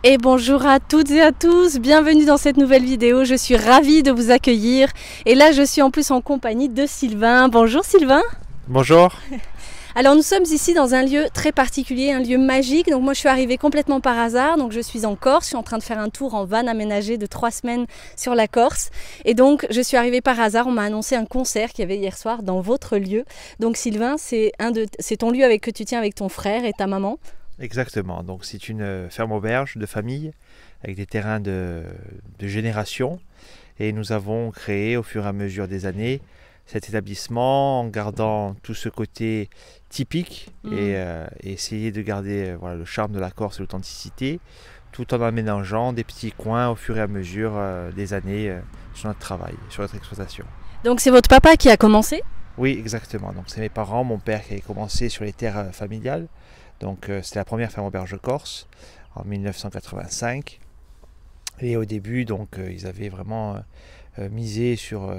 Et bonjour à toutes et à tous, bienvenue dans cette nouvelle vidéo, je suis ravie de vous accueillir et là je suis en plus en compagnie de Sylvain. Bonjour Sylvain. Bonjour. Alors nous sommes ici dans un lieu très particulier, un lieu magique, donc moi je suis arrivée complètement par hasard, donc je suis en Corse, je suis en train de faire un tour en van aménagé de 3 semaines sur la Corse et donc je suis arrivée par hasard, on m'a annoncé un concert qu'il y avait hier soir dans votre lieu. Donc Sylvain, c'est ton lieu que tu tiens avec ton frère et ta maman. Exactement, donc c'est une ferme-auberge de famille avec des terrains de génération et nous avons créé au fur et à mesure des années cet établissement en gardant tout ce côté typique et essayer de garder voilà, le charme de la Corse et l'authenticité tout en aménageant des petits coins au fur et à mesure des années sur notre travail, sur notre exploitation. Donc c'est votre papa qui a commencé ? Oui, exactement, donc c'est mes parents, mon père qui avait commencé sur les terres familiales. Donc c'était la première ferme-auberge corse en 1985 et au début donc ils avaient vraiment misé sur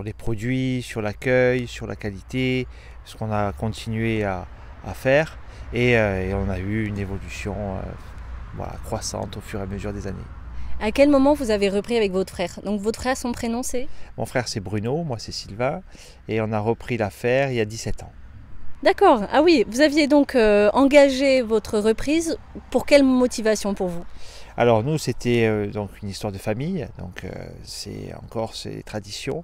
les produits, sur l'accueil, sur la qualité, ce qu'on a continué à faire et on a eu une évolution voilà, croissante au fur et à mesure des années. À quel moment vous avez repris avec votre frère ? Donc votre frère, son prénom c'est ? Mon frère c'est Bruno, moi c'est Sylvain et on a repris l'affaire il y a 17 ans. D'accord, ah oui, vous aviez donc engagé votre reprise, pour quelle motivation pour vous ? Alors nous c'était donc une histoire de famille, donc c'est encore ces traditions,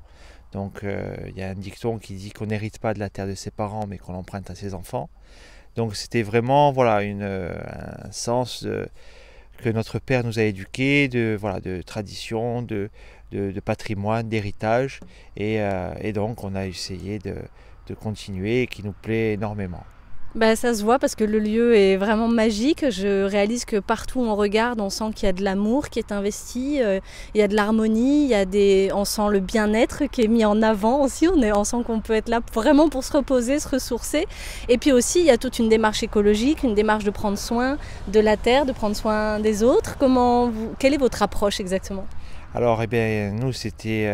donc il y a un dicton qui dit qu'on n'hérite pas de la terre de ses parents mais qu'on l'emprunte à ses enfants, donc c'était vraiment voilà, un sens que notre père nous a éduqués, voilà, de tradition, de patrimoine, d'héritage et donc on a essayé de continuer et qui nous plaît énormément. Bah, ça se voit parce que le lieu est vraiment magique. Je réalise que partout où on regarde, on sent qu'il y a de l'amour qui est investi, il y a de l'harmonie, on sent le bien-être qui est mis en avant aussi. On sent qu'on peut être là vraiment pour se reposer, se ressourcer. Et puis aussi, il y a toute une démarche écologique, une démarche de prendre soin de la terre, de prendre soin des autres. Quelle est votre approche exactement ? Alors, eh bien, nous, c'était,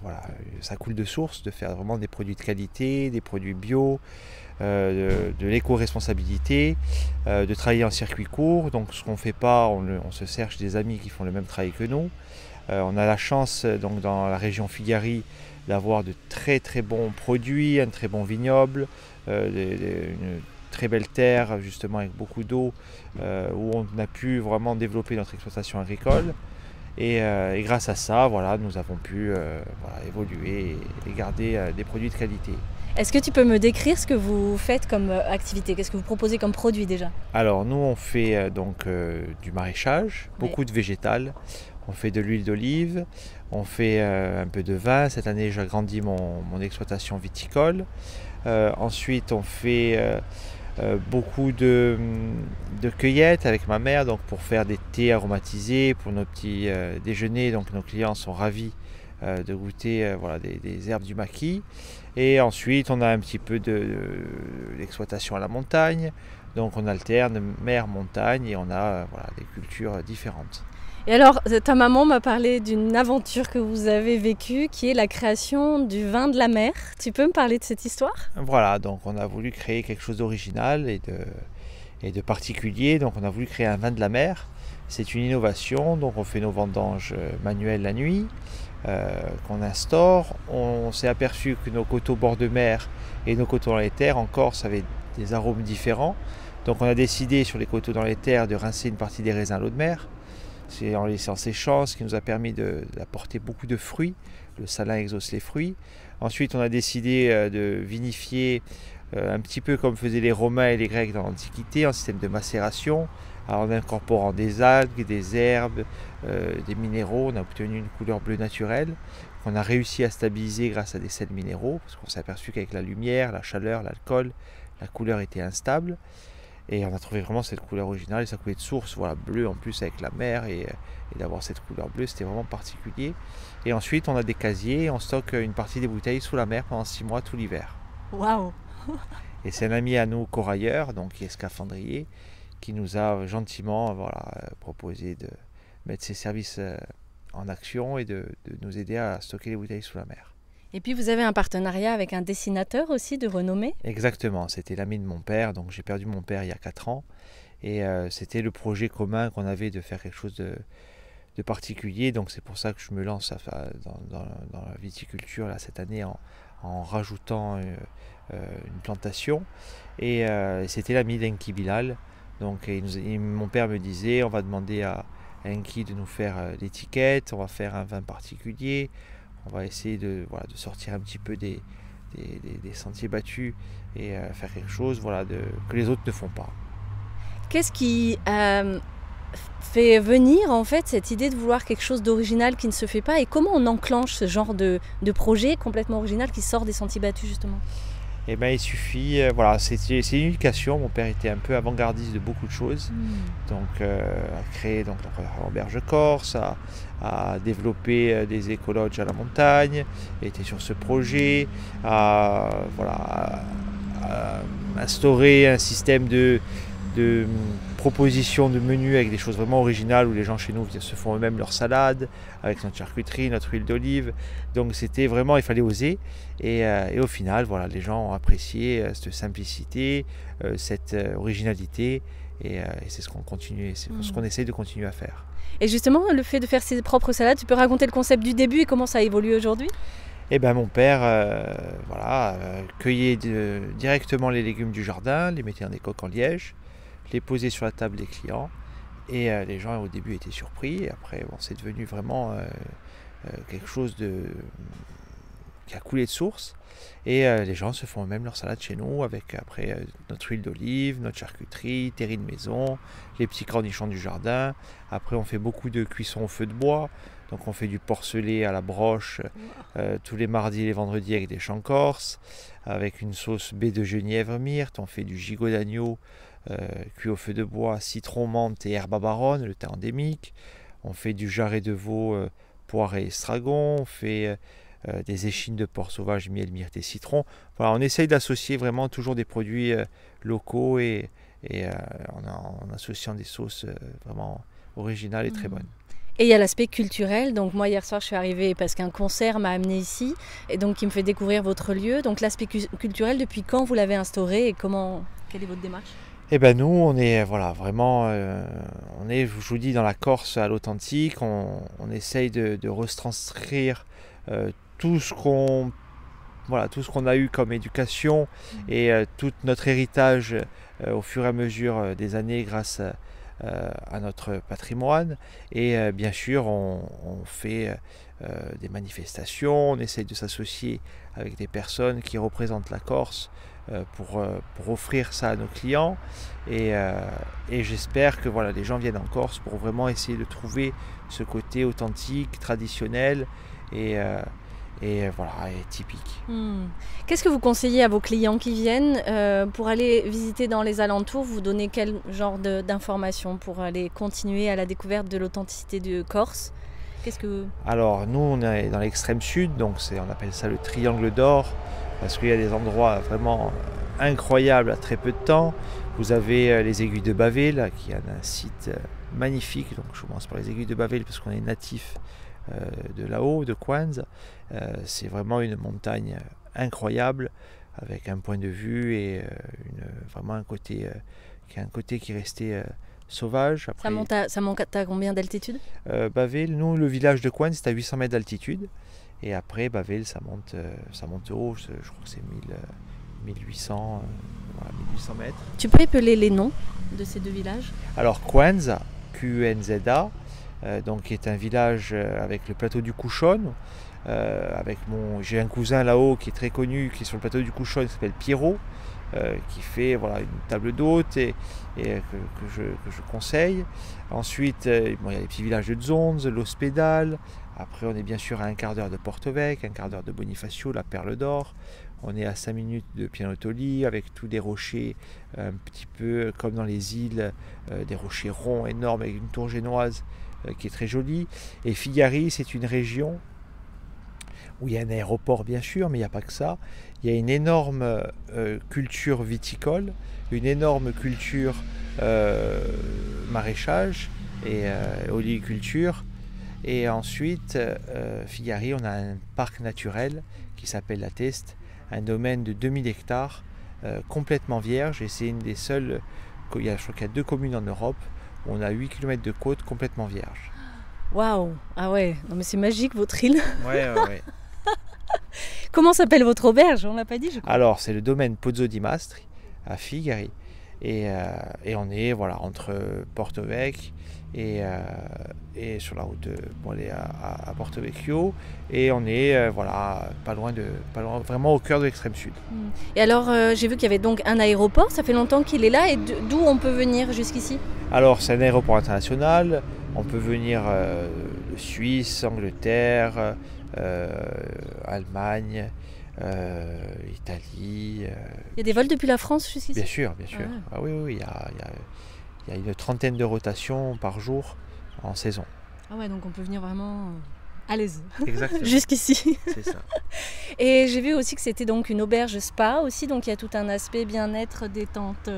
voilà, ça coule de source de faire vraiment des produits de qualité, des produits bio, de l'éco-responsabilité, de travailler en circuit court. Donc, ce qu'on ne fait pas, on se cherche des amis qui font le même travail que nous. On a la chance, donc, dans la région Figari, d'avoir de très très bons produits, un très bon vignoble, une très belle terre justement avec beaucoup d'eau où on a pu vraiment développer notre exploitation agricole et grâce à ça voilà, nous avons pu voilà, évoluer et garder des produits de qualité. Est-ce que tu peux me décrire ce que vous faites comme activité ? Qu'est-ce que vous proposez comme produit déjà ? Alors nous on fait donc du maraîchage, beaucoup de végétal, on fait de l'huile d'olive, on fait un peu de vin. Cette année j'agrandis mon exploitation viticole. Ensuite on fait beaucoup de cueillettes avec ma mère donc pour faire des thés aromatisés pour nos petits déjeuners. Donc nos clients sont ravis de goûter voilà, des herbes du maquis. Et ensuite on a un petit peu l'exploitation à la montagne, donc on alterne mer, montagne et on a voilà, des cultures différentes. Et alors, ta maman m'a parlé d'une aventure que vous avez vécue, qui est la création du vin de la mer. Tu peux me parler de cette histoire ? Voilà, donc on a voulu créer quelque chose d'original et de particulier. Donc on a voulu créer un vin de la mer. C'est une innovation, donc on fait nos vendanges manuelles la nuit, qu'on instaure. On s'est aperçu que nos coteaux bord de mer et nos coteaux dans les terres en Corse avaient des arômes différents. Donc on a décidé sur les coteaux dans les terres de rincer une partie des raisins à l'eau de mer. C'est en laissant séchant, ce qui nous a permis d'apporter beaucoup de fruits. Le salin exauce les fruits. Ensuite, on a décidé de vinifier un petit peu comme faisaient les Romains et les Grecs dans l'Antiquité, en système de macération, en incorporant des algues, des herbes, des minéraux. On a obtenu une couleur bleue naturelle qu'on a réussi à stabiliser grâce à des sels minéraux, parce qu'on s'est aperçu qu'avec la lumière, la chaleur, l'alcool, la couleur était instable. Et on a trouvé vraiment cette couleur originale et ça coulait de source, voilà, bleu en plus avec la mer et d'avoir cette couleur bleue, c'était vraiment particulier. Et ensuite on a des casiers et on stocke une partie des bouteilles sous la mer pendant 6 mois tout l'hiver. Waouh. Et c'est un ami à nous, corailleur, donc qui est scaphandrier, qui nous a gentiment voilà, proposé de mettre ses services en action et de nous aider à stocker les bouteilles sous la mer. Et puis vous avez un partenariat avec un dessinateur aussi de renommée ? Exactement, c'était l'ami de mon père, donc j'ai perdu mon père il y a 4 ans. Et c'était le projet commun qu'on avait de faire quelque chose de particulier. Donc c'est pour ça que je me lance dans la viticulture là, cette année en rajoutant une plantation. Et c'était l'ami d'Enki Bilal. Donc mon père me disait, on va demander à Enki de nous faire l'étiquette, on va faire un vin particulier, on va essayer de sortir un petit peu des sentiers battus et faire quelque chose que les autres ne font pas. Qu'est-ce qui fait venir en fait cette idée de vouloir quelque chose d'original qui ne se fait pas, et comment on enclenche ce genre de projet complètement original qui sort des sentiers battus justement? Eh ben, il suffit, c'est une éducation. Mon père était un peu avant-gardiste de beaucoup de choses, donc a créé donc la première auberge corse, a développé des écologes à la montagne, était sur ce projet, a instauré un système de propositions de menus avec des choses vraiment originales où les gens chez nous se font eux-mêmes leur salade avec notre charcuterie, notre huile d'olive. Donc c'était vraiment, il fallait oser, et au final les gens ont apprécié cette simplicité, cette originalité, et c'est ce qu'on continue, c'est ce qu'on essaie de continuer à faire. Et justement, le fait de faire ses propres salades, tu peux raconter le concept du début et comment ça a évolué aujourd'hui? Eh ben, mon père cueillait directement les légumes du jardin, les mettait dans des coques en liège, les posait sur la table des clients, et les gens au début étaient surpris, et après c'est devenu vraiment quelque chose qui a coulé de source, et les gens se font eux-mêmes leur salade chez nous avec après notre huile d'olive, notre charcuterie, terrine maison, les petits cornichons du jardin. Après on fait beaucoup de cuisson au feu de bois, donc on fait du porcelet à la broche tous les mardis et les vendredis avec des champs corses, avec une sauce baie de genièvre myrte. On fait du gigot d'agneau cuit au feu de bois, citron, menthe et herbe à baronne, le thé endémique. On fait du jarret de veau, poire et estragon. On fait des échines de porc sauvage, miel, myrte et citron. Voilà, on essaye d'associer vraiment toujours des produits locaux et en associant des sauces vraiment originales et très bonnes. Et il y a l'aspect culturel. Donc moi hier soir je suis arrivée parce qu'un concert m'a amenée ici et donc qui me fait découvrir votre lieu. Donc l'aspect culturel, depuis quand vous l'avez instauré et quelle est votre démarche? Eh ben nous on est vraiment je vous dis, dans la Corse à l'authentique. On essaye de retranscrire tout ce qu'on a eu comme éducation et tout notre héritage au fur et à mesure des années grâce à notre patrimoine. Et bien sûr on fait des manifestations, on essaye de s'associer avec des personnes qui représentent la Corse pour offrir ça à nos clients, et j'espère que les gens viennent en Corse pour vraiment essayer de trouver ce côté authentique, traditionnel et typique. Qu'est-ce que vous conseillez à vos clients qui viennent pour aller visiter dans les alentours? Vous donnez quel genre d'informations pour aller continuer à la découverte de l'authenticité de Corse? Alors nous on est dans l'extrême sud, donc on appelle ça le triangle d'or, parce qu'il y a des endroits vraiment incroyables à très peu de temps. Vous avez les aiguilles de Baville, qui est un site magnifique. Donc je commence par les aiguilles de Baville parce qu'on est natif de là-haut, de Coinz. C'est vraiment une montagne incroyable avec un point de vue et vraiment un côté qui est resté sauvage. Après, ça monte à combien d'altitude? Baville, nous le village de Coinz c'est à 800 mètres d'altitude, et après Baville ça monte haut, je crois que c'est 1800 mètres. Tu peux épeler les noms de ces deux villages? Alors Coinz, Q-U-N-Z-A, qui est un village avec le plateau du Couchon. J'ai un cousin là-haut qui est très connu, qui est sur le plateau du Couchon, qui s'appelle Pierrot, qui fait une table d'hôte et que je conseille. Ensuite, il y a les petits villages de Zonz, l'Hospédal. Après, on est bien sûr à un quart d'heure de Porto-Vec, un quart d'heure de Bonifacio, la Perle d'Or. On est à 5 minutes de Pianotoli, avec tous des rochers un petit peu comme dans les îles, des rochers ronds énormes avec une tour génoise qui est très jolie. Et Figari, c'est une région où il y a un aéroport bien sûr, mais il n'y a pas que ça. Il y a une énorme culture viticole, une énorme culture maraîchage et oliviculture. Et ensuite, Figari, on a un parc naturel qui s'appelle la Teste, un domaine de 2000 hectares complètement vierge, et c'est une des seules je crois qu'il y a 2 communes en Europe où on a 8 km de côte complètement vierge. Waouh! Ah ouais, non mais c'est magique votre île. Ouais. Comment s'appelle votre auberge? On l'a pas dit, je crois. Alors, c'est le domaine Pozzo di Mastri, à Figari. Et on est entre Porto Vecchio et sur la route pour aller à Porto Vecchio. Et on est pas loin, vraiment au cœur de l'extrême sud. Et alors, j'ai vu qu'il y avait donc un aéroport. Ça fait longtemps qu'il est là. Et d'où on peut venir jusqu'ici? Alors, c'est un aéroport international. On peut venir de Suisse, Angleterre, Allemagne, Italie. Il y a des vols depuis la France jusqu'ici? Bien sûr. Ah. Ah oui, il y a une trentaine de rotations par jour en saison. Ah ouais, donc on peut venir vraiment à l'aise. Exactement. Jusqu'ici. C'est ça. Et j'ai vu aussi que c'était donc une auberge spa aussi, donc il y a tout un aspect bien-être, détente.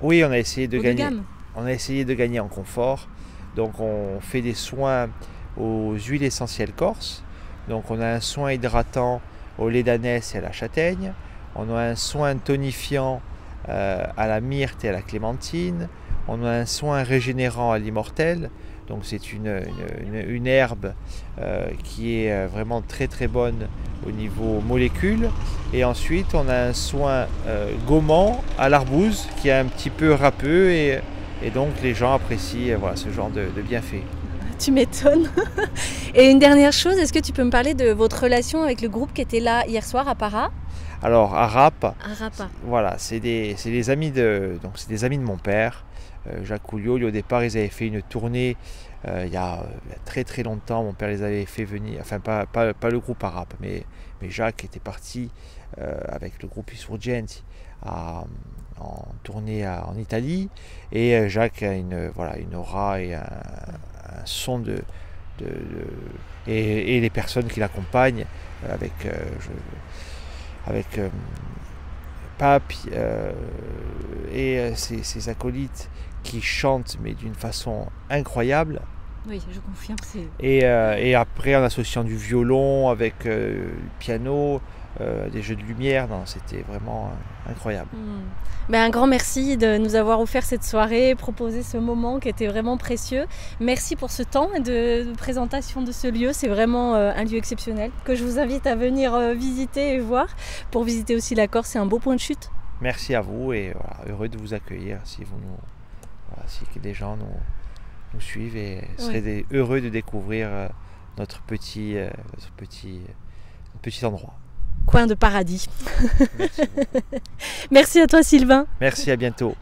Oui, on a essayé de haut gagner. gamme. On a essayé de gagner en confort. Donc on fait des soins aux huiles essentielles corses. Donc on a un soin hydratant au lait d'ânesse et à la châtaigne. On a un soin tonifiant à la myrte et à la clémentine. On a un soin régénérant à l'immortelle. Donc c'est une herbe qui est vraiment très très bonne au niveau molécules. Et ensuite on a un soin gommant à l'arbouze qui est un petit peu râpeux et donc les gens apprécient ce genre de bienfaits. Tu m'étonnes. Et une dernière chose, est-ce que tu peux me parler de votre relation avec le groupe qui était là hier soir à Para? Alors à Rapa, c'est des amis c'est des amis de mon père, Jacques Coulioli. Au départ, ils avaient fait une tournée il y a très très longtemps. Mon père les avait fait venir, enfin pas le groupe Arap, mais Jacques était parti avec le groupe Insurgenti en tournée en Italie. Et Jacques a une aura et un son et les personnes qui l'accompagnent avec Pape et ses acolytes qui chantent mais d'une façon incroyable. Oui, je confirme. Et après en associant du violon avec le piano, des jeux de lumière, c'était vraiment incroyable. Un grand merci de nous avoir offert cette soirée, proposé ce moment qui était vraiment précieux. Merci pour ce temps de présentation de ce lieu. C'est vraiment un lieu exceptionnel que je vous invite à venir visiter et voir. Pour visiter aussi la Corse, c'est un beau point de chute. Merci à vous et heureux de vous accueillir si des gens nous suivent et seraient heureux de découvrir notre petit endroit. Coin de paradis. Merci beaucoup. Merci à toi Sylvain. Merci, à bientôt.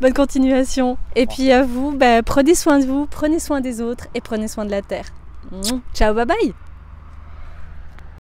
Bonne continuation. Et puis à vous, prenez soin de vous, prenez soin des autres et prenez soin de la terre. Ciao, bye bye.